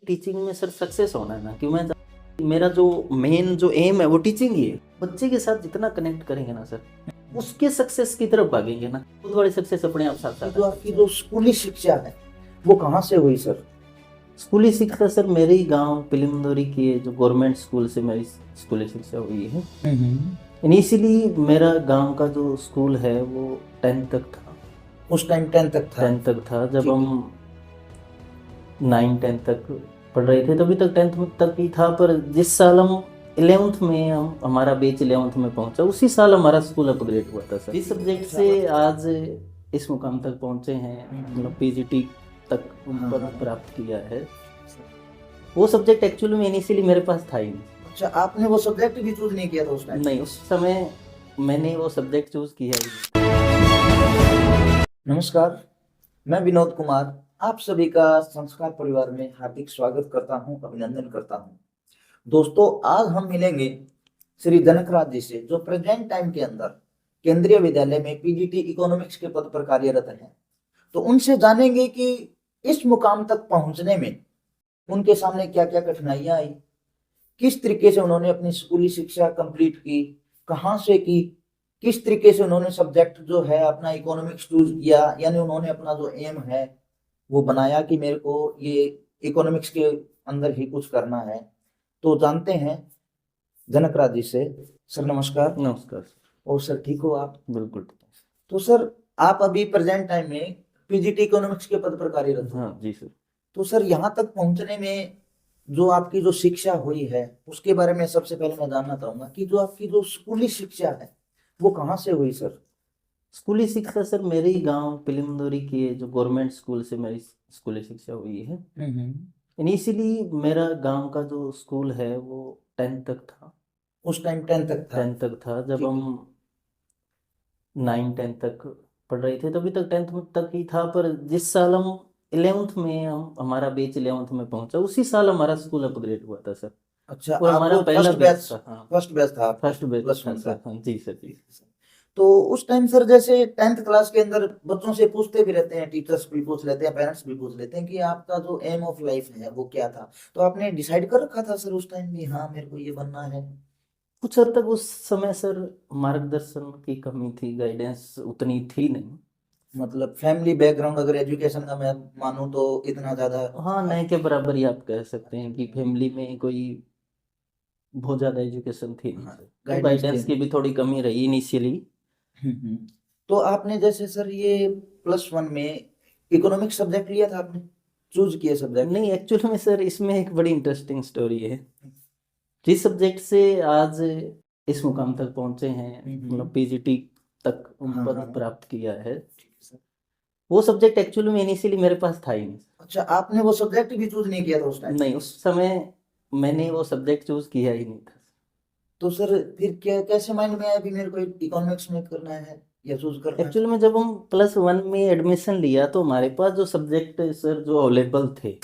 Teaching में sir success होना है ना कि मेरा जो मेन जो एम है वो टीचिंग ही है। बच्चे के साथ जितना कनेक्ट करेंगे ना सर, उसके सक्सेस की तरफ भागेंगे ना, खुद वाली सक्सेस अपने आप साथ साथ। जो आपकी जो स्कूली शिक्षा है वो कहाँ से हुई सर? स्कूली शिक्षा सर मेरे ही गांव पिलिमदोरी के जो गवर्नमेंट स्कूल से मेरी स्कूली शिक्षा हुई है। इनिशियली मेरा गांव का जो स्कूल है वो 10th तक था। उस टाइम 10 तक था? 10th तक था। जब ठीक है। हम 9-10 तक पढ़ रहे थे तभी तक 10th तक ही था, पर जिस साल हम 11th में हमारा बैच 11th में पहुंचा, उसी साल हमारा स्कूल अपग्रेड हुआ था सर। इस सब्जेक्ट से आज इस मुकाम तक पहुंचे हैं, मतलब पीजीटी तक पद प्राप्त किया है। वो सब्जेक्ट एक्चुअली में इनिशियली मेरे पास था ही नहीं। अच्छा, आपने वो सब्जेक्ट भी चूज नहीं किया था उस टाइम? नहीं, उस समय मैंने वो सब्जेक्ट चूज किया ही नहीं। नमस्कार, मैं विनोद कुमार आप सभी का संस्कार परिवार में हार्दिक स्वागत करता हूं, अभिनंदन करता हूं। दोस्तों, आज हम मिलेंगे श्री जनकराज जी से, जो प्रेजेंट टाइम के अंदर केंद्रीय विद्यालय में पीजीटी इकोनॉमिक्स के पद पर कार्यरत हैं। तो उनसे जानेंगे कि इस मुकाम तक पहुंचने में उनके सामने क्या क्या कठिनाइयां आई, किस तरीके से उन्होंने अपनी स्कूली शिक्षा कंप्लीट की, कहाँ से की, किस तरीके से उन्होंने सब्जेक्ट जो है अपना इकोनॉमिक्स चूज किया, यानी उन्होंने अपना जो एम है वो बनाया कि मेरे को ये इकोनॉमिक्स के अंदर ही कुछ करना है। तो जानते हैं जनकराज जी से। सर नमस्कार। नमस्कार। और सर ठीक हो आप? बिल्कुल। तो सर, आप अभी प्रेजेंट टाइम में पीजीटी इकोनॉमिक्स के पद पर कार्यरत हो। हाँ जी सर। तो सर, यहाँ तक पहुंचने में जो आपकी जो शिक्षा हुई है उसके बारे में सबसे पहले मैं जानना चाहूंगा कि जो आपकी जो स्कूली शिक्षा है वो कहाँ से हुई सर? स्कूली शिक्षा सर मेरे ही गांव पिलिमदोरी के जो गवर्नमेंट स्कूल से मेरी स्कूली शिक्षा हुई है। इनिशियली मेरा गांव का जो स्कूल है वो 10th तक था। उस टाइम 10 तक था? 10th तक था। जब हम 9-10 तक पढ़ रहे थे तभी तक 10th तक ही था, पर जिस साल हम 11th में हमारा बैच 11th में पहुंचा, उसी साल हमारा स्कूल अपग्रेड हुआ था सर। अच्छा, और हमारा आपको पहला बैच था। हाँ, फर्स्ट बैच था आपका? फर्स्ट बैच प्लस था वन सर। का? हाँ जी सर जी। तो उस टाइम सर, जैसे 10th क्लास के अंदर बच्चों से पूछते भी रहते हैं, टीचर्स भी पूछ लेते हैं, पेरेंट्स भी पूछ लेते हैं कि आपका जो एम ऑफ लाइफ है वो क्या था। तो आपने डिसाइड कर रखा था सर उस टाइम भी, हाँ मेरे को ये बनना है? कुछ हद तक उस समय सर मार्गदर्शन की कमी थी, गाइडेंस उतनी थी नहीं। मतलब फैमिली बैकग्राउंड अगर एजुकेशन का मैं मानूं तो इतना ज्यादा? हाँ, नहीं के बराबर ही आप कह सकते हैं कि फैमिली में कोई बहुत ज़्यादा एजुकेशन थी नहीं सर, तो गाइडेंस की भी थोड़ी कमी रही इनिशियली। हम्म। तो आपने जैसे सर ये प्लस वन में इकोनॉमिक्स सब्जेक्ट लिया था, आपने चूज किया सब्जेक्ट? नहीं, एक्चुअली में सर इसमें एक बड़ी इंटरेस्टिंग स्टोरी है। जिस सब्जेक्ट से आज इस मुकाम तक पहुंचे हैं, मतलब पीजीटी तक पद प्राप्त किया है, वो सब्जेक्ट एक्चुअली में इनिशियली मेरे पास था ही नहीं। अच्छा, आपने वो सब्जेक्ट भी चूज नहीं किया था उस टाइम? नहीं, उस समय मैंने वो सब्जेक्ट चूज किया ही नहीं था। तो सर फिर क्या, कैसे माइंड में आया कि मेरे को इकोनॉमिक्स में करना है या चूज करना है? एक्चुअली में जब हम +1 में एडमिशन लिया तो हमारे पास जो सब्जेक्ट सर जो अवेलेबल थे,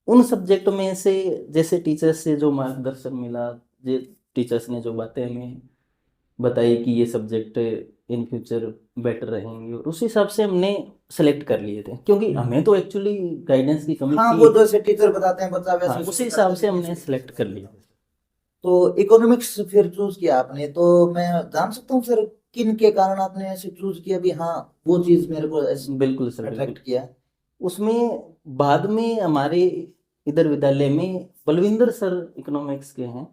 उन सब्जेक्ट में से जैसे टीचर्स से जो मार्गदर्शन मिला, जे टीचर्स ने जो बातें हमें बताई कि ये सब्जेक्ट इन फ्यूचर बेटर रहेंगे, और उस हिसाब से हमने सेलेक्ट कर लिए थे, क्योंकि हमें तो एक्चुअली गाइडेंस की कमी हाँ, थी। वो जैसे टीचर बताते हैं बच्चा वैसे उसी हिसाब से हमने सेलेक्ट कर लिया। तो इकोनॉमिक्स फिर चूज किया आपने, तो मैं जान सकता हूँ सर किन के कारण आपने ऐसे चूज किया भी, हाँ वो चीज मेरे को बिल्कुल सर, अट्रैक्ट किया? उसमें बाद में हमारे इधर विद्यालय में बलविंदर सर इकोनॉमिक्स के हैं।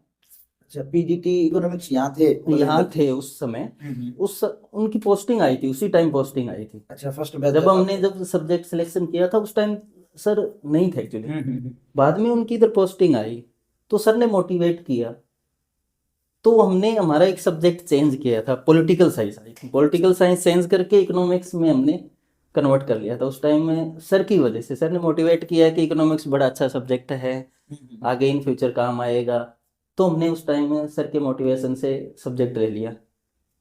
अच्छा, पीजीटी इकोनॉमिक्स यहाँ थे उस समय। उस उनकी पोस्टिंग आई थी, उसी टाइम पोस्टिंग आई थी। अच्छा, फर्स्ट बैच जब सब्जेक्ट सिलेक्शन किया था उस टाइम सर नहीं थे एक्चुअली। बाद में उनकी इधर पोस्टिंग आई तो सर ने मोटिवेट किया, तो हमने हमारा एक सब्जेक्ट चेंज किया था, पॉलिटिकल साइंस आई थी। पॉलिटिकल साइंस चेंज करके इकोनॉमिक्स में हमने कन्वर्ट कर लिया था। उस टाइम में सर की वजह से, सर ने मोटिवेट किया कि इकोनॉमिक्स बड़ा अच्छा सब्जेक्ट है, आगे इन फ्यूचर काम आएगा, तो हमने उस टाइम में सर के मोटिवेशन से सब्जेक्ट ले लिया।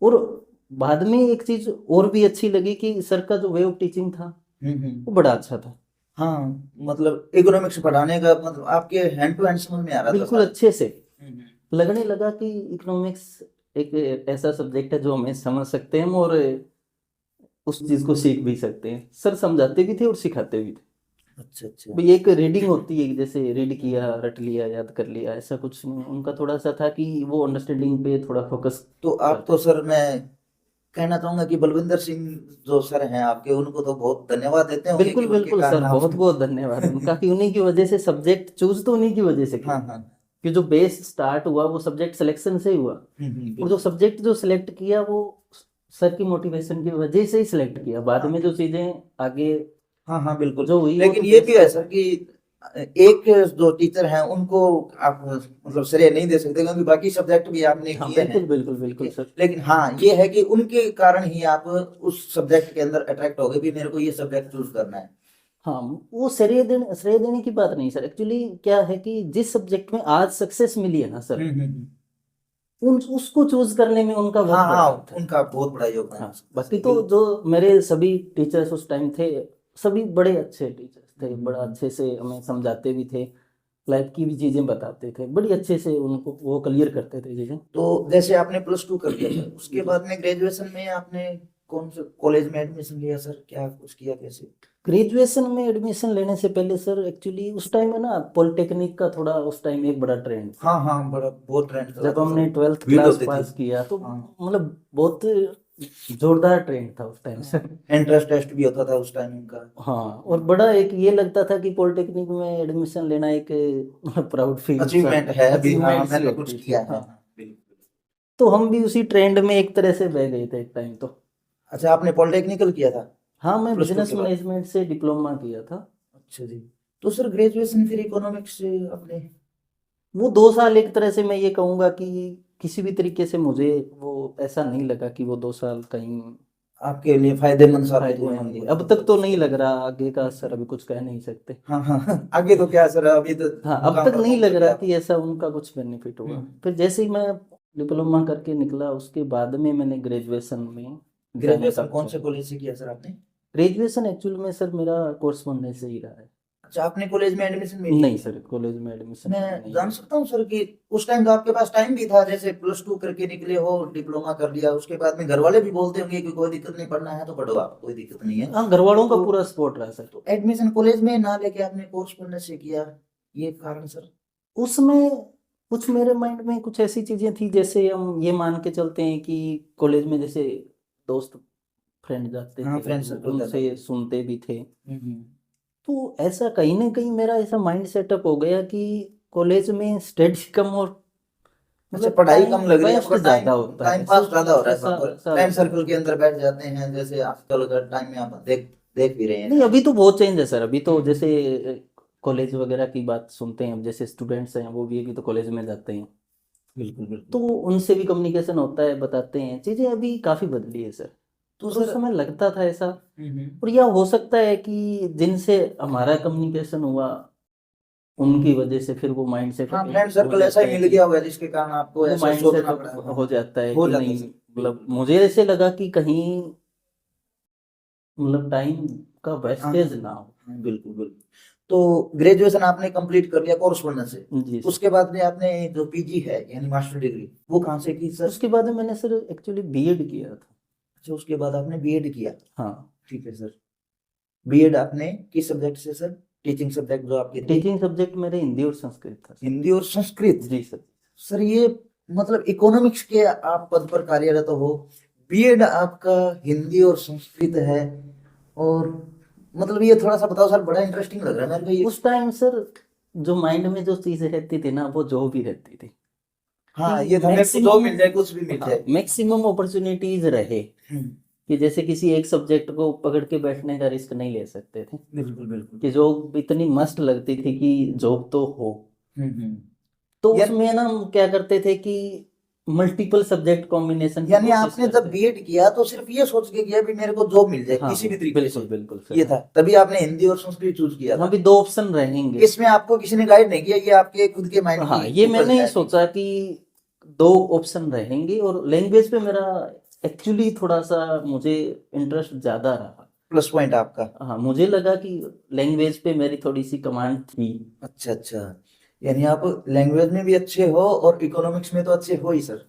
और बाद में एक चीज और भी अच्छी लगी कि सर का जो वे ऑफ टीचिंग था वो बड़ा अच्छा था। हाँ, मतलब इकोनॉमिक्स पढ़ाने का मतलब आपके हैंड टू हैंड समझ में आ रहा था बिल्कुल अच्छे से लगने लगा कि इकोनॉमिक्स एक ऐसा सब्जेक्ट है जो हमें समझ सकते हैं और उस चीज को सीख भी सकते हैं। सर समझाते भी थे और सिखाते भी थे। अच्छा अच्छा। भाई एक रीडिंग होती है, जैसे रीड किया, रट लिया, याद कर लिया, ऐसा कुछ नहीं। उनका थोड़ा सा था कि वो अंडरस्टैंडिंग पे थोड़ा फोकस तो आप तो करते थे। सर, मैं कहना चाहूंगा कि बलविंदर सिंह जो सर हैं आपके, उनको तो बहुत धन्यवाद देते होंगे कि बिल्कुल उनके बिल्कुल कारण सर, आप। बहुत बहुत धन्यवाद उनका कि उन्हीं की वजह से सब्जेक्ट चूज तो उन्हीं की वजह से हाँ किया। हाँ। कि जो बेस स्टार्ट हुआ वो सब्जेक्ट सिलेक्शन से ही हुआ। और जो बिल्कुल। सब्जेक्ट जो सिलेक्ट किया वो सर की मोटिवेशन की वजह से ही सिलेक्ट किया। बाद हाँ में जो चीजें आगे हाँ हाँ बिल्कुल। जो हुई वो लेकिन तो ये भी है बेसिकली। सर कि एक जो टीचर हैं उनको आप मतलब श्रेय नहीं दे सकते, क्योंकि बाकी सब्जेक्ट भी आपने हाँ किए हैं। बिल्कुल बिल्कुल बिल्कुल सर। लेकिन हाँ ये है कि उनके कारण ही आप उस सब्जेक्ट के अंदर अट्रैक्ट हो गए भी मेरे को ये सब्जेक्ट चूज करना है। हाँ, वो श्रेय देने की बात नहीं सर। एक्चुअली क्या है कि जिस सब्जेक्ट में आज सक्सेस मिली है ना सर, हम्म। उन उसको चूज करने में उनका हाँ बहुत बड़ा हाँ, हाथ है। उनका बहुत बड़ा योगदान हाँ, हो सकता है बाकी सर, तो बिल्कुल। जो मेरे सभी टीचर्स उस टाइम थे, सभी बड़े अच्छे टीचर्स थे, बड़ा हम्म। अच्छे से हमें समझाते भी थे, लाइफ की भी चीज़ें बताते थे, बड़ी अच्छे से उनको वो क्लियर करते थे चीज़ें। तो जैसे आपने प्लस टू कर लिया सर, उसके जी। बाद में ग्रेजुएशन में आपने कौन से कॉलेज में एडमिशन लिया सर, क्या कुछ किया कैसे? ग्रेजुएशन में एडमिशन लेने से पहले सर, एक्चुअली उस टाइम है ना, पॉलिटेक्निक का थोड़ा उस टाइम एक बड़ा ट्रेंड था। हाँ हाँ, बड़ा बहुत ट्रेंड चला जब था सर, हमने ट्वेल्थ भीड़ क्लास होती थी। पास किया तो हाँ मतलब बहुत जोरदार ट्रेंड था उस टाइम से। एंट्रेंस टेस्ट भी होता था उस टाइम उनका। हाँ, और बड़ा एक ये लगता था कि पॉलिटेक्निक में एडमिशन लेना एक प्राउड फील सा, अचीवमेंट है अभी, हाँ अचीवमेंट सी मैंने कुछ होती थी। किया है, हाँ, हाँ बिल्कुल। तो हम भी उसी ट्रेंड में एक तरह से बह गए थे एक टाइम तो। अच्छा, आपने पॉलिटेक्निकल किया था हाँ, मैं प्लस टू बिजनेस के बाद? मैनेजमेंट से डिप्लोमा किया था। अच्छा जी। तो सर ग्रेजुएशन फिर इकोनॉमिक्स से आपने? वो 2 साल एक तरह से मैं ये कहूँगा कि किसी भी तरीके से मुझे वो ऐसा नहीं लगा कि वो 2 साल कहीं आपके लिए फायदेमंद साबित हुए हैं फायदेमंद ये, हुए। अब तक मतलब तो उसके नहीं लग बाद? रहा, आगे का सर अभी कुछ कह नहीं सकते। हाँ हाँ हाँ, आगे तो क्या सर, अभी तो हाँ, अब मुकाम तक पर नहीं पहुंच लग चुके रहा आप। कि ऐसा उनका कुछ बेनिफिट हुआ। हम्म। फिर जैसे ही मैं डिप्लोमा करके निकला, उसके बाद में मैंने ग्रेजुएशन में जाने का ग्रेजुएशन कौन से सोचा। कॉलेज से किया सर आपने? ग्रेजुएशन एक्चुअल में सर मेरा कोर्सपोंडेंस से ही रहा है। अच्छा, आपने कॉलेज में एडमिशन भी नहीं नहीं लिया? सर, कॉलेज में एडमिशन मैं नहीं जान लिया। सकता हूँ सर कि उस टाइम तो आपके पास टाइम भी था, जैसे प्लस टू करके निकले हो, डिप्लोमा कर लिया, उसके बाद में घर वाले भी बोलते होंगे कि कोई दिक्कत नहीं, पढ़ना है तो पढ़ो, आप कोई दिक्कत नहीं है। हाँ, घर वालों का तो पूरा सपोर्ट रहा सर। तो एडमिशन कॉलेज में ना लेके आपने कोर्सपोंडेंस से किया, ये कारण सर? उसमें कुछ मेरे माइंड में कुछ ऐसी चीजें थी, जैसे हम ये मान के चलते हैं कि कॉलेज में जैसे दोस्त फ्रेंड जाते हाँ, थे, फ्रेंड वो सर्कल ज्यादा उनसे था। सुनते भी थे। हम्म। तो ऐसा कहीं ना कहीं मेरा ऐसा माइंड सेटअप हो गया कि कॉलेज में स्टडी कम और अच्छा, मतलब पढ़ाई टाइम कम लग रही है वेस्ट आपका, टाइम ज्यादा होता है, टाइम ऐसा पास ज्यादा हो रहा है ऐसा वहाँ पर, ऐसा फ्रेंड लगता सर्कल है। के अंदर बैठ जाते हैं, जैसे आजकल का टाइम में आप देख देख भी रहे हैं नहीं, शायद। अभी तो बहुत चेंज है सर। अभी तो हम्म। जैसे कॉलेज वगैरह की बात सुनते हैं, अब जैसे स्टूडेंट्स हैं वो भी अभी तो कॉलेज में जाते हैं, बिल्कुल तो बिल्कुल। उनसे भी कम्युनिकेशन होता है, बताते हैं, चीज़ें अभी काफ़ी बदली है सर। तो और उस सर। समय लगता था ऐसा। हम्म। और यह हो सकता है कि जिनसे हमारा कम्युनिकेशन हुआ, उनकी वजह से फिर वो माइंड हाँ, सेटअप फ्रेंड हो सर्कल ऐसा जाता ही है मिल कि गया होगा जिसके कारण आपको वो ऐसा माइंड सोचना पड़ा, सेटअप हो हाँ। जाता है हो कि जाता है नहीं, सर, मतलब बिल्कुल। मुझे ऐसे लगा कि कहीं मतलब टाइम का हाँ हाँ वेस्टेज ना हो। हाँ, बिल्कुल बिल्कुल। तो ग्रेजुएशन आपने कंप्लीट कर लिया कोरस्पोंडेंस से, जी सर। उसके बाद में आपने जो पीजी है यानी मास्टर डिग्री, वो कहाँ से की सर? उसके बाद में मैंने सर एक्चुअली बीएड किया था। अच्छा, उसके बाद आपने बीएड किया। हाँ, ठीक है सर। बीएड आपने किस सब्जेक्ट से सर? टीचिंग सब्जेक्ट जो आपके थे? टीचिंग सब्जेक्ट मेरे हिंदी और संस्कृत था सर। हिंदी और संस्कृत? जी सर। सर ये मतलब इकोनॉमिक्स के आप पद पर कार्यरत हो, बीएड आपका हिंदी और संस्कृत है, और मतलब ये थोड़ा सा बताओ सर, बड़ा इंटरेस्टिंग लग रहा है मेरे को ये। उस टाइम सर जो माइंड में जो चीज़ें रहती थी ना, वो जॉब ही रहती थी हाँ, कि ये था मेरे को जो मैक्सिमम, मिल जाए, कुछ भी मिल हाँ जाए। मैक्सिमम अपॉर्चुनिटीज रहे, हम्म। कि जैसे किसी एक सब्जेक्ट को पकड़ के बैठने का रिस्क नहीं ले सकते थे, बिल्कुल बिल्कुल। कि जॉब इतनी मस्त लगती थी कि जॉब तो हो। हम्म। तो यार, उसमें ना हम क्या करते थे कि मल्टीपल सब्जेक्ट कॉम्बिनेशन की यानी कोशिश आपने जब करते थे। बीएड किया तो सिर्फ ये सोच के किया भी मेरे को जॉब मिल जाए हाँ किसी भी तरीके बिल्कुल से, बिल्कुल सर। ये हाँ, था, तभी आपने हिंदी और संस्कृत चूज किया हाँ था? भी 2 ऑप्शन रहेंगे। इसमें आपको किसी ने गाइड नहीं किया, ये आपके खुद के माइंड की हाँ, ये उपज मैंने ही है कि? सोचा कि 2 ऑप्शन रहेंगे, और लैंग्वेज पे मेरा एक्चुअली थोड़ा सा मुझे इंटरेस्ट ज़्यादा रहा। प्लस पॉइंट आपका? हाँ, मुझे लगा कि लैंग्वेज पे मेरी थोड़ी सी कमांड थी। अच्छा अच्छा, यानी आप लैंग्वेज में भी अच्छे हो और इकोनॉमिक्स में तो अच्छे हो ही सर,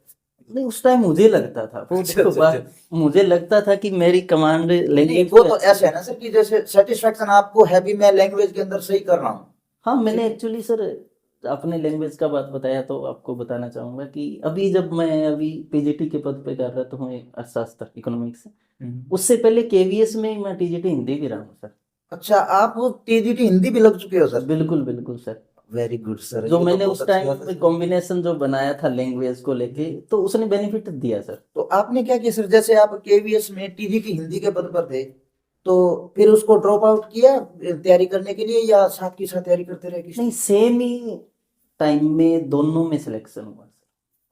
नहीं, उस टाइम मुझे लगता था वो अच्छा, देखो अच्छा, बात, अच्छा। मुझे लगता था कि मेरी कमांड नहीं लैंग्वेज वो तो ऐसे है ना सर कि जैसे सेटिस्फेक्शन आपको है भी मैं लैंग्वेज के अंदर सही कर रहा हूँ। हाँ, मैंने ठीक है। एक्चुअली सर अपने लैंग्वेज का बात बताया तो आपको बताना चाहूँगा कि अभी जब मैं अभी पीजीटी के पद पे कार्यरत हूँ अर्थशास्त्र इकोनॉमिक्स, उससे पहले केवीएस में मैं टीजीटी हिंदी भी रहा हूँ सर। अच्छा, आप टीजीटी हिंदी भी लग चुके हो सर? बिल्कुल बिल्कुल सर। वेरी गुड सर, जो ये तो मैंने बहुत उस अच्छी बात टाइम है में सर। कॉम्बिनेशन जो बनाया था लैंग्वेज को लेके, तो उसने बेनिफिट दिया सर। तो आपने क्या किया सर, जैसे आप केवीएस में टीजीटी हिंदी के पद पर थे, तो फिर उसको ड्रॉप आउट किया तैयारी करने के लिए, या साथ की साथ तैयारी करते रहे किस नहीं, तरह? सेम ही टाइम में दोनों में सिलेक्शन हुआ सर।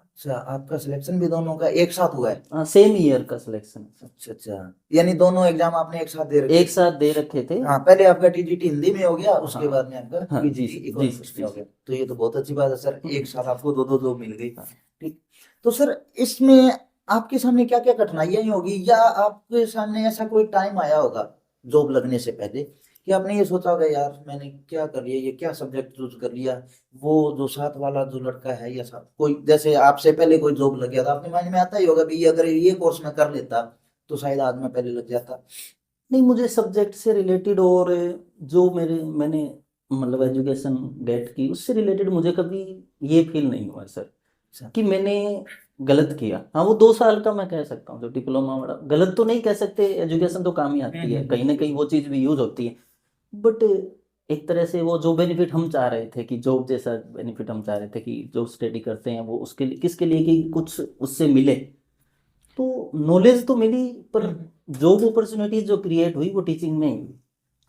अच्छा, आपका सिलेक्शन भी दोनों का एक साथ हुआ है? हाँ, सेम ईयर का सिलेक्शन सर। अच्छा अच्छा, यानी दोनों एग्जाम आपने एक साथ दे रखे एक थे? साथ दे रखे थे। हाँ, पहले आपका टीजीटी हिंदी में हो गया, उसके हाँ बाद में आपका हाँ, जी पीजीटी सर, जी सर, इकोनॉमिक्स में जी हो सर। गया। तो ये तो बहुत अच्छी बात है सर, एक साथ आपको दो दो जॉब मिल गई। हाँ। ठीक। तो सर इसमें आपके सामने क्या क्या कठिनाइयां होगी, या आपके सामने ऐसा कोई टाइम आया होगा जॉब लगने से पहले कि आपने ये सोचा होगा यार मैंने क्या कर लिया, ये क्या सब्जेक्ट चूज कर लिया, वो जो साथ वाला जो लड़का है या साथ कोई जैसे आपसे पहले कोई जॉब लग गया था, आपके माइंड में आता ही होगा भी अगर ये कोर्स मैं कर लेता तो शायद आज मैं पहले लग जाता। नहीं, मुझे सब्जेक्ट से रिलेटेड और जो मैंने मतलब एजुकेशन गेट की उससे रिलेटेड मुझे कभी ये फील नहीं हुआ सर अच्छा। कि मैंने गलत किया। हाँ, वो 2 साल का मैं कह सकता हूँ जो डिप्लोमा वाला, गलत तो नहीं कह सकते, एजुकेशन तो काम ही आती है, कहीं ना कहीं वो चीज़ भी यूज होती है। बट एक तरह से वो जो बेनिफिट हम चाह रहे थे कि जॉब जैसा बेनिफिट हम चाह रहे थे कि जो स्टडी करते हैं वो उसके लिए किसके लिए कि कुछ उससे मिले, तो नॉलेज तो मिली, पर जॉब अपॉर्चुनिटीज जो क्रिएट हुई वो टीचिंग में ही हुई।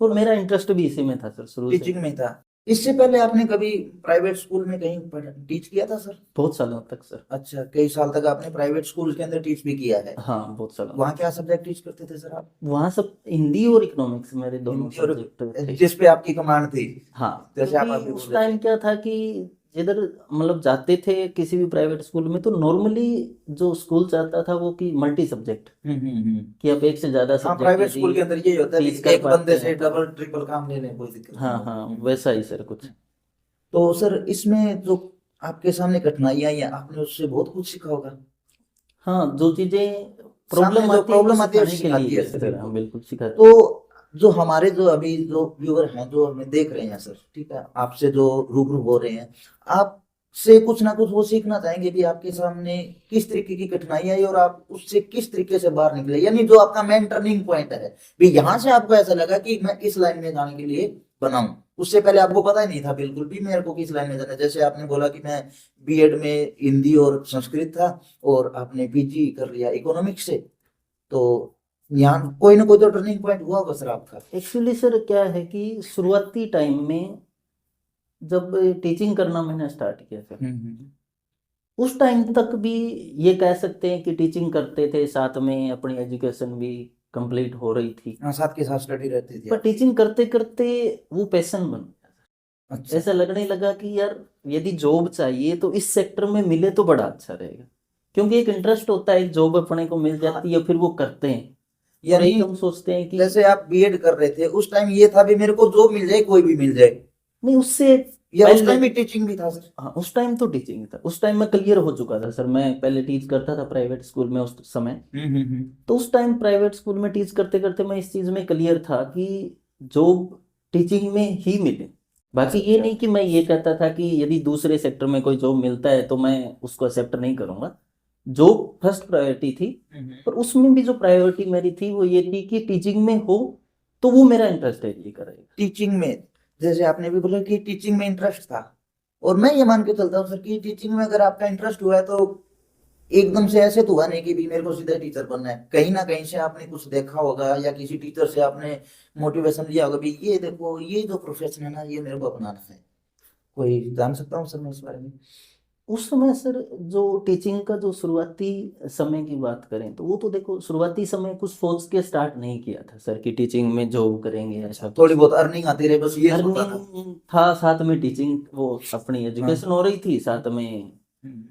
और मेरा इंटरेस्ट भी इसी में था सर शुरू से। टीचिंग में था? इससे पहले आपने कभी प्राइवेट स्कूल में कहीं टीच किया था सर? बहुत सालों तक सर। अच्छा, कई साल तक आपने प्राइवेट स्कूल के अंदर टीच भी किया है? हाँ, बहुत सालों वहाँ तक। क्या सब्जेक्ट टीच करते थे सर आप? वहाँ सब हिंदी और इकोनॉमिक्स मेरे दोनों हिंदी और सब्जेक्ट थे। जिस पे आपकी कमांड थी, हाँ, जैसे आप क्योंकि अभी बोल उस रहे थे। टाइम क्या था कि जिधर मतलब जाते थे किसी भी प्राइवेट स्कूल में, तो नॉर्मली जो स्कूल चाहता था वो कि मल्टी सब्जेक्ट, हम्म। कि आप एक से ज़्यादा हाँ, सब्जेक्ट प्राइवेट यदि स्कूल के अंदर यही होता है टीच कि कर एक पाते बंदे से हैं तो। डबल ट्रिपल काम ले लें, कोई दिक्कत नहीं हाँ होती। हाँ, वैसा ही सर कुछ। तो सर इसमें जो आपके सामने कठिनाइयां आई हैं, आपने उससे बहुत कुछ सीखा होगा। हाँ, जो चीज़ें सामने प्रॉब्लम जो आती है वो प्रॉब्लम आती है सिखाने के सिखाती लिए है है सर, सर, बिल्कुल। हम बिल्कुल सिखाते हैं। तो जो हमारे जो अभी जो व्यूअर हैं जो हमें देख रहे हैं सर, ठीक है, आपसे जो रूबरू हो रहे हैं, आपसे कुछ ना कुछ वो सीखना चाहेंगे भी आपके सामने किस तरीके की कठिनाई आई और आप उससे किस तरीके से बाहर निकले, यानी जो आपका मेन टर्निंग पॉइंट है भी यहाँ से आपको ऐसा लगा कि मैं इस लाइन में जाने के लिए बनाऊं। उससे पहले आपको पता ही नहीं था बिल्कुल भी मेरे को किस लाइन में जाना है। जैसे आपने बोला कि मैं बीएड में हिंदी और संस्कृत था, और आपने पीजी कर लिया इकोनॉमिक्स से, तो यहाँ कोई ना कोई तो टर्निंग पॉइंट हुआ होगा सर आपका। एक्चुअली सर क्या है कि शुरुआती टाइम में जब टीचिंग करना मैंने स्टार्ट किया सर, उस टाइम तक भी ये कह सकते हैं कि टीचिंग करते थे, साथ में अपनी एजुकेशन भी कंप्लीट हो रही थी। हाँ, साथ के साथ स्टडी रहती थी पर आपकी। टीचिंग करते करते वो पैशन बन गया। अच्छा। ऐसा लगने लगा कि यार यदि जॉब चाहिए तो इस सेक्टर में मिले तो बड़ा अच्छा रहेगा, क्योंकि एक इंटरेस्ट होता है, एक जॉब अपने को मिल हाँ, जाती है, फिर वो करते हैं। और यानी एक हम सोचते हैं कि जैसे आप बीएड कर रहे थे उस टाइम ये था भी मेरे को जॉब मिल जाए, कोई भी मिल जाए, नहीं, उससे या उस पहले। टाइम भी टीचिंग भी था सर? हाँ, उस टाइम तो टीचिंग था, उस टाइम मैं क्लियर हो चुका था सर, मैं पहले टीच करता था प्राइवेट स्कूल में उस समय। तो उस टाइम प्राइवेट स्कूल में टीच करते करते मैं इस चीज़ में क्लियर था कि जॉब टीचिंग में ही मिले। बाकी अच्छा ये अच्छा। नहीं कि मैं ये कहता था कि यदि दूसरे सेक्टर में कोई जॉब मिलता है तो मैं उसको एक्सेप्ट नहीं करूंगा। जॉब फर्स्ट प्रायोरिटी थी, पर उसमें भी जो प्रायोरिटी मेरी थी वो ये थी कि टीचिंग में हो तो वो मेरा इंटरेस्ट है ये करेगा। टीचिंग में, जैसे आपने भी बोला कि टीचिंग में इंटरेस्ट था, और मैं ये मान के चलता हूँ सर कि टीचिंग में अगर आपका इंटरेस्ट हुआ है तो एकदम से ऐसे तो हुआ नहीं कि भी मेरे को सीधा टीचर बनना है। कहीं ना कहीं से आपने कुछ देखा होगा, या किसी टीचर से आपने मोटिवेशन लिया होगा भी ये देखो ये जो प्रोफेशन है ना ये मेरे को अपनाना है। कोई जान सकता हूँ सर मैं इस बारे में? उस समय सर जो टीचिंग का जो शुरुआती समय की बात करें तो वो तो देखो शुरुआती समय कुछ सोच के स्टार्ट नहीं किया था सर कि टीचिंग में जॉब करेंगे ऐसा अच्छा, थोड़ी कुछ। बहुत अर्निंग आती रही बस ये सोचा था। अर्निंग था, साथ में टीचिंग, वो अपनी हाँ। एजुकेशन हो रही थी, साथ में हम्म।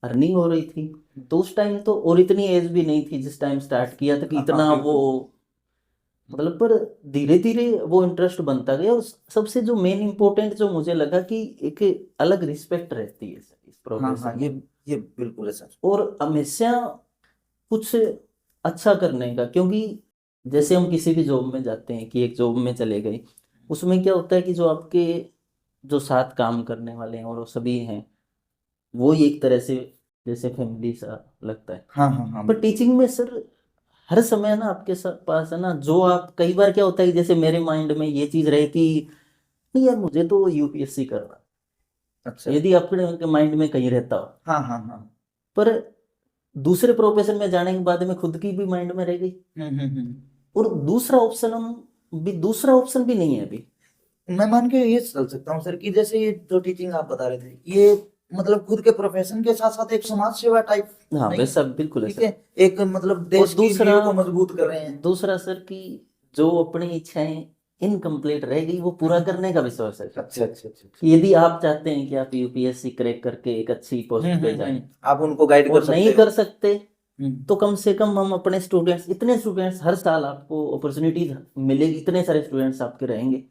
अर्निंग हो रही थी। तो उस टाइम तो और इतनी एज भी नहीं थी जिस टाइम स्टार्ट किया था कि हाँ हाँ, इतना वो बिल्कुल। मतलब, पर धीरे धीरे वो इंटरेस्ट बनता गया। और सबसे जो मेन इम्पोर्टेंट जो मुझे लगा कि एक अलग रिस्पेक्ट रहती है सर इस हाँ हाँ, प्रोफेशन ये में। ये बिल्कुल है सर। और हमेशा कुछ अच्छा करने का, क्योंकि जैसे हम किसी भी जॉब में जाते हैं कि एक जॉब में चले गए, उसमें क्या होता है कि जो आपके जो साथ काम करने वाले हैं और वो सभी हैं, वो ही एक तरह से जैसे फैमिली सा लगता है। हाँ हाँ हाँ। पर टीचिंग में सर हर समय ना आपके पास है ना, जो आप कई बार क्या होता है कि जैसे मेरे माइंड में ये चीज रहे कि नहीं यार मुझे तो यूपीएससी करना, अच्छा। यदि आपके माइंड में कहीं रहता हो, हाँ हाँ हाँ। पर दूसरे प्रोफेशन में जाने के बाद में खुद की भी माइंड में रह गई, हम्म। और दूसरा ऑप्शन भी नहीं है अभी। मैं मान के ये चल सकता हूँ सर कि जैसे ये जो टीचिंग आप बता रहे थे, ये मतलब खुद के प्रोफेशन के साथ साथ एक समाज सेवा टाइप, हाँ नहीं? वैसा बिल्कुल है ठीक सर। है, एक मतलब और देश की नींव को मजबूत कर रहे हैं। दूसरा सर कि जो अपनी इच्छाएं इनकम्प्लीट रह गई वो पूरा करने का विश्वास है सर। अच्छा अच्छा अच्छा। कि यदि आप चाहते हैं कि आप यूपीएससी क्रैक करके एक अच्छी पोस्ट पे जाएं आप उनको गाइड कर और सकते नहीं हो। कर सकते, हम्म, तो कम से कम हम अपने स्टूडेंट्स, इतने स्टूडेंट्स हर साल आपको अपॉर्चुनिटीज मिलेगी, इतने सारे स्टूडेंट्स आपके रहेंगे,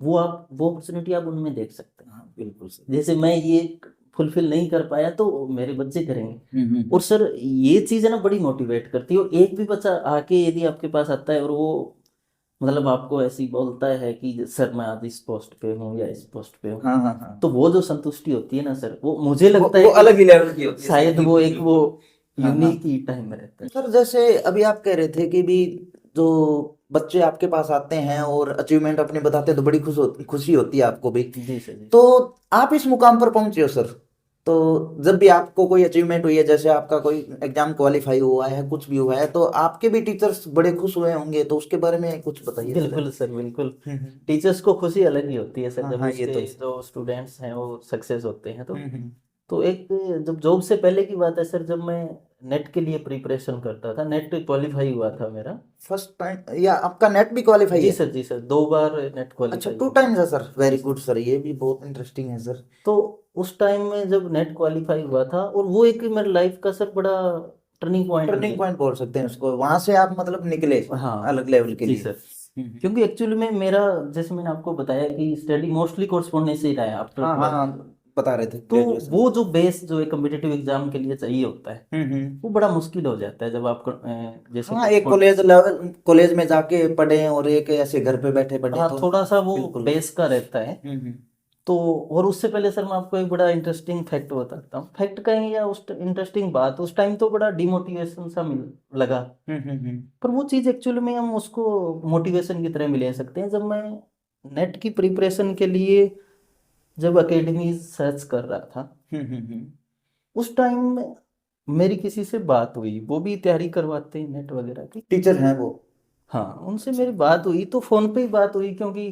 वो अपॉर्चुनिटी आप उनमें देख सकते हैं। हाँ बिल्कुल सर। जैसे मैं ये फुलफिल नहीं कर पाया तो मेरे बच्चे करेंगे। हम्म। और सर ये चीज़ है ना बड़ी मोटिवेट करती है, और एक भी बच्चा आके यदि आपके पास आता है और वो मतलब आपको ऐसी बोलता है कि सर मैं आज इस पोस्ट पे हूँ या इस पोस्ट पे हूँ, हाँ हाँ हाँ। तो वो जो संतुष्टि होती है ना सर, वो मुझे लगता वो है अलग ही कि लेवल की होती है सर। शायद वो एक वो हाँ हाँ। यूनिक ही टाइम में रहता है। सर जैसे अभी आप कह रहे थे कि भी जो बच्चे आपके पास आते हैं और अचीवमेंट अपनी बताते हैं तो बड़ी खुशी होती है आपको भी। जी सर जी। तो आप इस मुकाम पर पहुंचे हो सर, तो जब भी आपको कोई अचीवमेंट हुई है, जैसे आपका कोई एग्जाम क्वालिफाई हुआ है, कुछ भी हुआ है, तो आपके भी टीचर्स बड़े खुश हुए होंगे, तो उसके बारे में कुछ बताइए सर। बिल्कुल सर बिल्कुल। हम्म। टीचर्स को खुशी अलग ही होती है सर हाँ जब हाँ, ये उसके तो है सर। जो स्टूडेंट्स हैं वो सक्सेस होते हैं। हम्म। तो एक जब जॉब से पहले की बात है सर, जब मैं नेट के लिए प्रिपरेशन करता था, नेट क्वालिफाई हुआ था मेरा। फर्स्ट टाइम या आपका नेट भी क्वालिफाई है? जी सर 2 बार नेट अच्छा, क्वालिफाई 2 हुआ। टाइम्स है सर, जी वेरी सर। गुड सर, ये भी बहुत इंटरेस्टिंग है सर। तो उस टाइम में जब नेट क्वालिफाई हुआ था, और वो एक मेरे लाइफ का सर बड़ा टर्निंग पॉइंट भी टर्निंग है। पॉइंट बोल सकते हैं उसको, वहां से आप मतलब निकले हाँ अलग लेवल के जी लिए। सर। क्योंकि एक्चुअली में मेरा, जैसे मैंने आपको बताया कि स्टडी मोस्टली कोर्सपोंडेंस ही रहा है आफ्टर हाँ हाँ 12th। हाँ, बता रहे थे तो ग्रेजुएशन। वो जो बेस जो एक कम्पिटिटिव एग्जाम के लिए चाहिए होता है, वो बड़ा मुश्किल हो जाता है जब आप जैसे हाँ, एक कॉलेज लेवल कॉलेज में जाके पढ़े और एक ऐसे घर पे बैठे पढ़े हाँ तो थोड़ा सा वो बिल्कुल। बेस का रहता है। तो और उससे पहले सर मैं आपको एक बड़ा इंटरेस्टिंग फैक्ट बताता हूँ, फैक्ट कहें या उस इंटरेस्टिंग बात, उस टाइम तो बड़ा डिमोटिवेशन सा मिल लगा, पर वो चीज़ एक्चुअली में हम उसको मोटिवेशन की तरह भी ले सकते हैं। जब मैं नेट की प्रिपरेशन के लिए जब अकेडमी सर्च कर रहा था, उस टाइम में मेरी किसी से बात हुई, वो भी तैयारी करवाते हैं नेट वगैरह की। टीचर हैं वो? हाँ उनसे मेरी बात हुई, तो फ़ोन पे ही बात हुई, क्योंकि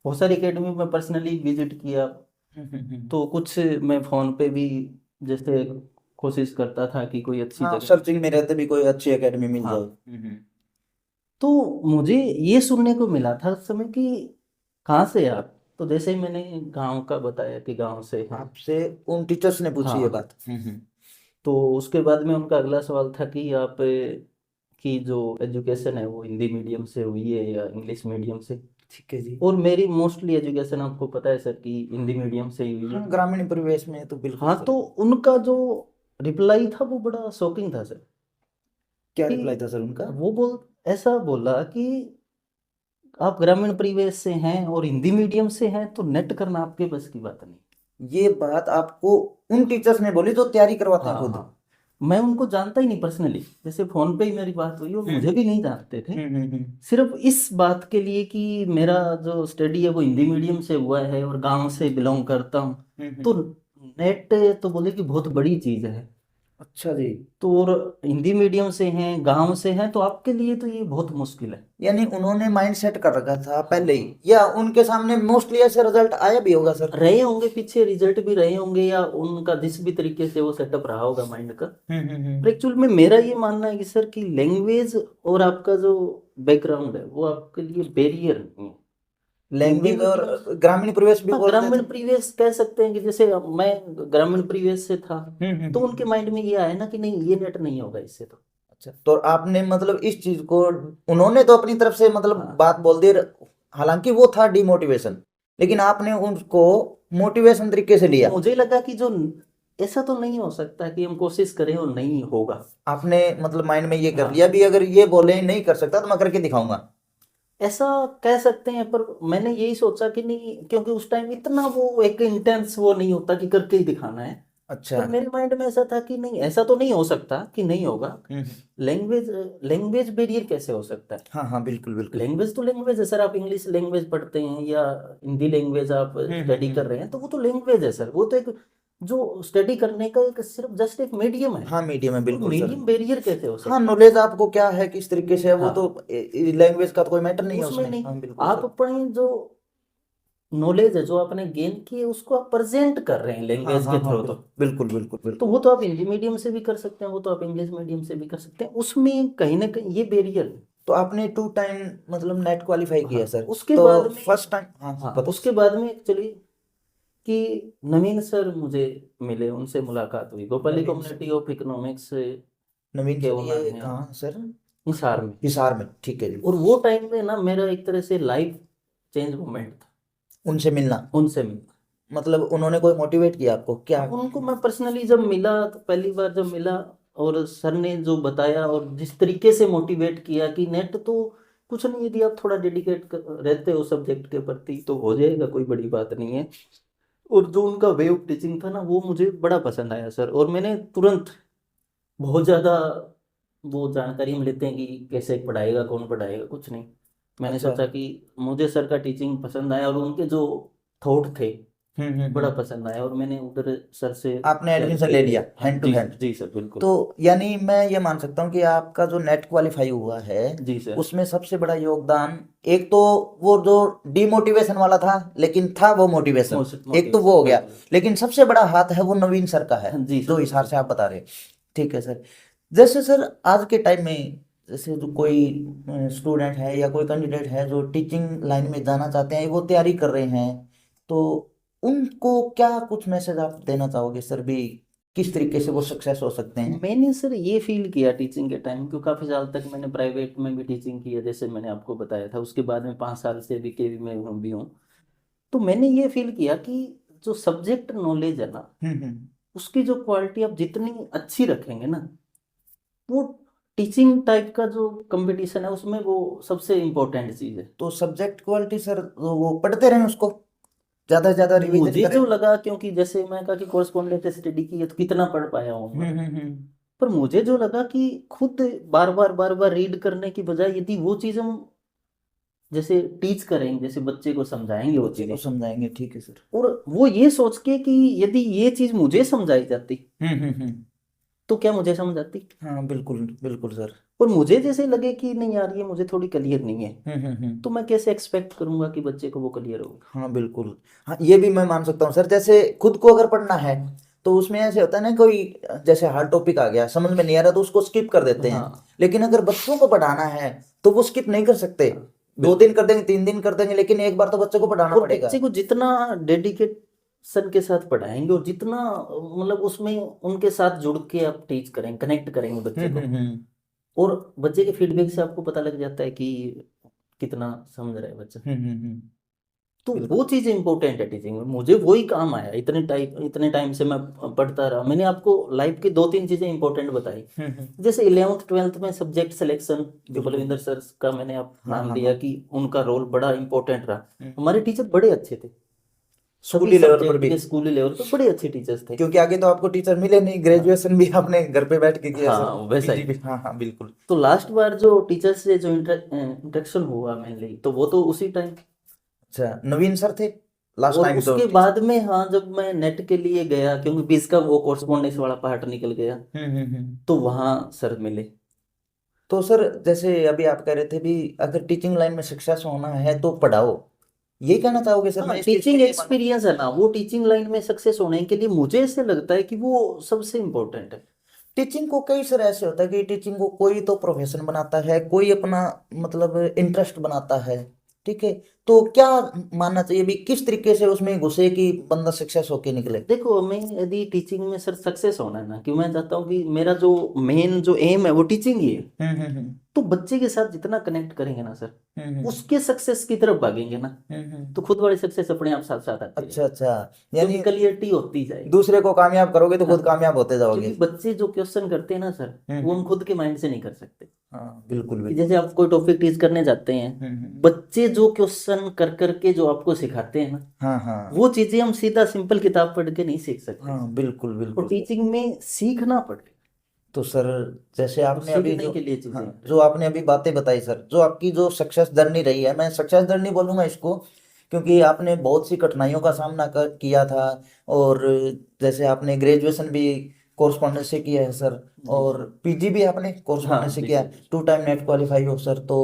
बहुत सारी अकेडमी में पर्सनली विजिट किया, तो कुछ मैं फ़ोन पे भी जैसे कोशिश करता था कि कोई अच्छी हाँ, जगह। सर्चिंग में रहते भी कोई अच्छी एकेडमी मिल हाँ जाए। तो मुझे ये सुनने को मिला था उस समय कि कहाँ से आप, तो जैसे ही मैंने गांव का बताया कि गांव से हैं। आपसे उन टीचर्स ने पूछी ये हाँ बात? तो उसके बाद में उनका अगला सवाल था कि आप की जो एजुकेशन है वो हिंदी मीडियम से हुई है या इंग्लिश मीडियम से। ठीक है जी। और मेरी मोस्टली एजुकेशन आपको पता है सर कि हिंदी मीडियम से ही हुई है। हाँ, ग्रामीण परिवेश में तो बिल्कुल हाँ सर। तो उनका जो रिप्लाई था वो बड़ा शॉकिंग था सर, क्या कि रिप्लाई था सर उनका? वो ऐसा बोला कि आप ग्रामीण परिवेश से हैं और हिंदी मीडियम से हैं तो नेट करना आपके बस की बात नहीं। ये बात आपको उन टीचर्स ने बोली जो तैयारी करवाते हैं हाँ खुद? हाँ, मैं उनको जानता ही नहीं पर्सनली, जैसे फोन पे ही मेरी बात हुई और मुझे भी नहीं जानते थे। हम्म। सिर्फ इस बात के लिए कि मेरा जो स्टडी है वो हिंदी मीडियम से हुआ है और गांव से बिलोंग करता हूँ, तो नेट तो बोले कि बहुत बड़ी चीज़ है। अच्छा जी। तो और हिंदी मीडियम से हैं गांव से हैं तो आपके लिए तो ये बहुत मुश्किल है। यानी उन्होंने माइंड सेट कर रखा था पहले ही, हाँ या उनके सामने मोस्टली ऐसे रिजल्ट आया भी होगा सर? रहे होंगे, पीछे रिजल्ट भी रहे होंगे, या उनका जिस भी तरीके से वो सेटअप रहा होगा माइंड का। पर एक्चुअल में मेरा ये मानना है कि सर कि लैंग्वेज और आपका जो बैकग्राउंड है वो आपके लिए बैरियर नहीं है। हिंदी लैंग्वेज और मीडियम, ग्रामीण परिवेश भी हाँ बोलते ग्रामीण थे। परिवेश कह सकते हैं कि जैसे अब मैं ग्रामीण परिवेश से था, तो उनके हम्म। माइंड में ये आया ना कि नहीं ये नेट नहीं होगा इससे तो। अच्छा, तो आपने मतलब इस चीज को, उन्होंने तो अपनी तरफ से मतलब हाँ बात बोल दी, हालांकि वो था डिमोटिवेशन, लेकिन आपने उनको मोटिवेशन तरीके से लिया। मुझे लगा कि जो ऐसा तो नहीं हो सकता कि हम कोशिश करें और नहीं होगा। आपने मतलब माइंड में ये कर हाँ। लिया भी अगर ये बोले नहीं कर सकता तो मैं करके दिखाऊंगा। ऐसा कह सकते हैं, पर मैंने यही सोचा कि नहीं, क्योंकि उस टाइम इतना वो एक इंटेंस वो नहीं होता कि करके ही दिखाना है। अच्छा। पर मेरे माइंड में ऐसा था कि नहीं, ऐसा तो नहीं हो सकता कि नहीं होगा। हम्म। लैंग्वेज लैंग्वेज बैरियर कैसे हो सकता है? हाँ हाँ बिल्कुल बिल्कुल। लैंग्वेज तो लैंग्वेज है सर। आप इंग्लिश लैंग्वेज पढ़ते हैं या हिंदी लैंग्वेज आप स्टडी कर रहे हैं, तो वो तो लैंग्वेज है सर। वो तो एक जो स्टडी करने का एक सिर्फ जस्ट एक मीडियम है। हाँ मीडियम है और बिल्कुल सर। मीडियम बैरियर कैसे हो हाँ सकता नॉलेज आपको क्या है किस तरीके से है वो है? तो हाँ, लैंग्वेज का तो कोई मैटर नहीं है उसमें उसमें। नहीं। हाँ बिल्कुल आप सर। अपनी जो नॉलेज है, जो आपने गेन की है, उसको आप प्रेजेंट कर रहे हैं हाँ लैंग्वेज हाँ के हाँ थ्रू। तो बिल्कुल बिल्कुल तो बिल्कुल। वो तो आप हिंदी मीडियम से भी कर सकते हैं, वो तो आप इंग्लिश मीडियम से भी कर सकते हैं। उसमें कहीं ना कहीं ये बैरियर है। तो आपने 2 टाइम मतलब नेट क्वालिफाई हाँ, किया सर। उसके तो बाद में, फर्स्ट टाइम हाँ हाँ बता। उसके बाद में एक्चुअली कि नवीन सर मुझे मिले, उनसे मुलाकात हुई। भोपाली नवीन सर। कम्युनिटी ऑफ इकोनॉमिक्स नवीन के सर ओनर ये हैं, कहाँ सर? हिसार में। हिसार में ठीक है जी। और वो टाइम में ना मेरा एक तरह से लाइफ चेंज मोमेंट था उनसे मिलना उनसे मिलना। मतलब उन्होंने कोई मोटिवेट किया आपको क्या? अब उनको मैं पर्सनली जब मिला, तो पहली बार जब मिला, और सर ने जो बताया और जिस तरीके से मोटिवेट किया कि नेट तो कुछ नहीं, यदि आप थोड़ा डेडिकेट रहते हो सब्जेक्ट के प्रति तो हो जाएगा, कोई बड़ी बात नहीं है। और जो उनका वे ऑफ टीचिंग था ना, वो मुझे बड़ा पसंद आया सर। और मैंने तुरंत बहुत ज़्यादा वो जानकारी हम लेते हैं कि कैसे पढ़ाएगा, कौन पढ़ाएगा, कुछ नहीं। मैंने अच्छा। सोचा कि मुझे सर का टीचिंग पसंद आया और उनके जो थॉट थे बड़ा हम्म। पसंद आया, और मैंने उधर सर से आपने हेल्प एडमिशन ले भी लिया लिया। हाँ हैंड टू जी हैंड। सर, जी सर, बिल्कुल। तो यानी मैं ये मान सकता हूँ कि आपका जो नेट क्वालिफाई हुआ है जी सर। उसमें सबसे बड़ा योगदान एक तो वो जो डिमोटिवेशन वाला था लेकिन था वो मोटिवेशन, एक तो वो मोटिवेशन हो गया। बिल्कुल। लेकिन सबसे बड़ा हाथ है वो नवीन सर का है हाँ जी सर, जो हिसार बिल्कुल। से आप बता रहे हैं। ठीक है सर। जैसे सर आज के टाइम में जैसे जो कोई स्टूडेंट है या कोई कैंडिडेट है जो टीचिंग लाइन में जाना चाहते हैं वो तैयारी कर रहे हैं तो उनको क्या कुछ मैसेज आप देना चाहोगे सर भी किस तरीके से वो सक्सेस हो सकते हैं? मैंने सर ये फील किया टीचिंग के टाइम, क्योंकि काफ़ी साल तक मैंने प्राइवेट में भी टीचिंग की है, जैसे मैंने आपको बताया था। उसके बाद में 5 साल से भी केवी में हूँ भी हूँ। तो मैंने ये फील किया कि जो सब्जेक्ट नॉलेज है ना, हम्म। उसकी जो क्वालिटी आप जितनी अच्छी रखेंगे ना, वो टीचिंग टाइप का जो कंपटीशन है उसमें वो सबसे इम्पोर्टेंट चीज़ है। तो सब्जेक्ट क्वालिटी सर वो पढ़ते रहें उसको ज्यादा से ज्यादा रिवीजन मुझे करें। जो लगा, क्योंकि जैसे मैं कहा कि कोरस्पॉन्डेंट स्टडी की है तो कितना पढ़ पाया हूँ, हम्म। पर मुझे जो लगा कि खुद बार बार रीड करने की बजाय यदि वो चीज़ हम जैसे टीच करेंगे, जैसे बच्चे को समझाएंगे वो बच्चे को चीज़ें, समझाएंगे ठीक है सर। और वो ये सोच के कि यदि ये चीज़ मुझे समझाई जाती हम्म। तो क्या मुझे समझ आती, हाँ बिल्कुल बिल्कुल सर। और मुझे जैसे लगे कि नहीं यार, ये मुझे थोड़ी क्लियर नहीं है, हम्म। तो मैं कैसे एक्सपेक्ट करूंगा कि बच्चे को वो क्लियर होगा। हाँ बिल्कुल। हाँ ये भी मैं मान सकता हूँ सर जैसे खुद को अगर पढ़ना है तो उसमें ऐसे होता है ना कोई जैसे हार्ड टॉपिक आ गया समझ में नहीं आ रहा तो उसको स्किप कर देते हैं। हाँ, लेकिन अगर बच्चों को पढ़ाना है तो वो स्किप नहीं कर सकते। हाँ, 2 दिन बिल्कुल। कर देंगे 3 दिन कर देंगे लेकिन एक बार तो बच्चों को पढ़ाना और पड़ेगा। बच्चे को जितना डेडिकेशन के साथ पढ़ाएंगे, और जितना मतलब उसमें उनके साथ जुड़ के आप टीच करेंगे, कनेक्ट करेंगे बच्चे को, हम्म। और बच्चे के फीडबैक से आपको पता लग जाता है कि कितना समझ रहा है बच्चा। तो वो बिल्कुल। चीज़ इंपॉर्टेंट है टीचिंग में। मुझे वही काम आया। इतने टाइम से मैं पढ़ता रहा। मैंने आपको लाइफ की 2-3 चीज़ें इंपॉर्टेंट बताई। जैसे 11th 12th में सब्जेक्ट सिलेक्शन, जो बिल्कुल। बलविंदर सर का मैंने आप हाँ नाम हाँ लिया हाँ। कि उनका रोल बड़ा इंपॉर्टेंट रहा। हम्म। हमारे टीचर बड़े अच्छे थे, सभी स्कूली लेवल पर सब्जेक्ट भी के स्कूली लेवल पे बड़े अच्छे टीचर्स थे। क्योंकि आगे तो आपको टीचर मिले नहीं हाँ, ग्रेजुएशन भी आपने घर पे बैठ के किया सर। हाँ वैसा पीजी ही। भी हाँ हाँ बिल्कुल। तो लास्ट बार जो टीचर से जो इंटरेक्शन हुआ मेनली, तो वो तो उसी टाइम। अच्छा नवीन सर थे लास्ट और टाइम तो उसके टीचर। बाद में, हाँ, जब मैं नेट के लिए गया, क्योंकि बीच का वो कोर्सपोंडेंस वाला पार्ट निकल गया, हम्म। तो वहाँ सर मिले। तो सर जैसे अभी आप कह रहे थे भी अगर टीचिंग लाइन में सक्सेस होना है तो पढ़ाओ ये कहना चाहोगे सर? हाँ, मैं इस चीज के टीचिंग लिए मानूं। एक्सपीरियंस है ना, वो टीचिंग लाइन में सक्सेस होने के लिए मुझे ऐसे लगता है कि वो सबसे इम्पोर्टेंट है। टीचिंग को कई सर ऐसे होता है कि टीचिंग को कोई तो प्रोफेशन बनाता है कोई अपना मतलब इंटरेस्ट बनाता है। ठीक है। तो क्या मानना चाहिए भी, किस तरीके से उसमें घुसे कि बंदा सक्सेस होके निकले? देखो, मैं यदि टीचिंग में सर सक्सेस होना है ना, कि मैं चाहता हूँ कि मेरा जो मेन जो एम है वो टीचिंग ही है। तो बच्चे के साथ जितना कनेक्ट करेंगे ना सर, उसके सक्सेस की तरफ भागेंगे ना, तो खुद वाली सक्सेस अपने आप साथ साथ आती है। अच्छा अच्छा, यानी यानी क्लियरिटी होती जाएगी। दूसरे को कामयाब करोगे तो खुद हाँ, कामयाब होते जाओगे। क्योंकि बच्चे जो क्वेश्चन करते हैं ना सर, वो हम खुद के माइंड से नहीं कर सकते। हाँ बिल्कुल कि बिल्कुल। जैसे आप कोई टॉपिक टीच करने जाते हैं, बच्चे जो क्वेश्चन कर करके जो आपको सिखाते हैं ना, हाँ हाँ वो चीजें हम सीधा सिंपल किताब पढ़ के नहीं सीख सकते। हाँ बिल्कुल और बिल्कुल। टीचिंग में सीखना पड़ेगा। तो सर जैसे तो आपने अभी सीखने जो, के लिए चीजें हाँ हैं। जो आपने अभी बातें बताई सर, जो आपकी जो सक्सेस जर्नी रही है, मैं सक्सेस जर्नी बोलूंगा इसको, क्योंकि आपने बहुत सी कठिनाइयों का सामना किया था। और जैसे आपने ग्रेजुएशन भी कोर्सपॉन्डेंस से किया है सर, जी और सर। पीजी भी आपने कोर्सपॉन्डेंस हाँ से जी किया सर। है, 2 टाइम नेट क्वालिफाई हो सर। तो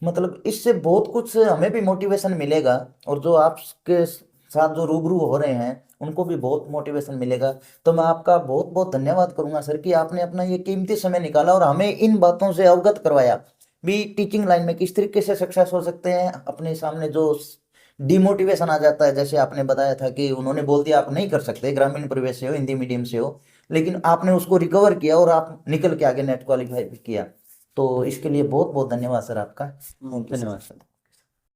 मतलब इससे बहुत कुछ हमें भी मोटिवेशन मिलेगा, और जो आपके साथ जो रूबरू हो रहे हैं उनको भी बहुत मोटिवेशन मिलेगा। तो मैं आपका बहुत बहुत धन्यवाद करूंगा सर कि आपने अपना ये कीमती समय निकाला और हमें इन बातों से अवगत करवाया भी, टीचिंग लाइन में किस तरीके से सक्सेस हो सकते हैं। अपने सामने जो डिमोटिवेशन आ जाता है, जैसे आपने बताया था कि उन्होंने बोल दिया आप नहीं कर सकते, ग्रामीण परिवेश से हो, हिंदी मीडियम से हो, लेकिन आपने उसको रिकवर किया और आप निकल के आगे नेट क्वालिफाई भी किया। तो इसके लिए बहुत बहुत धन्यवाद सर आपका। Thank you sir. धन्यवाद सर।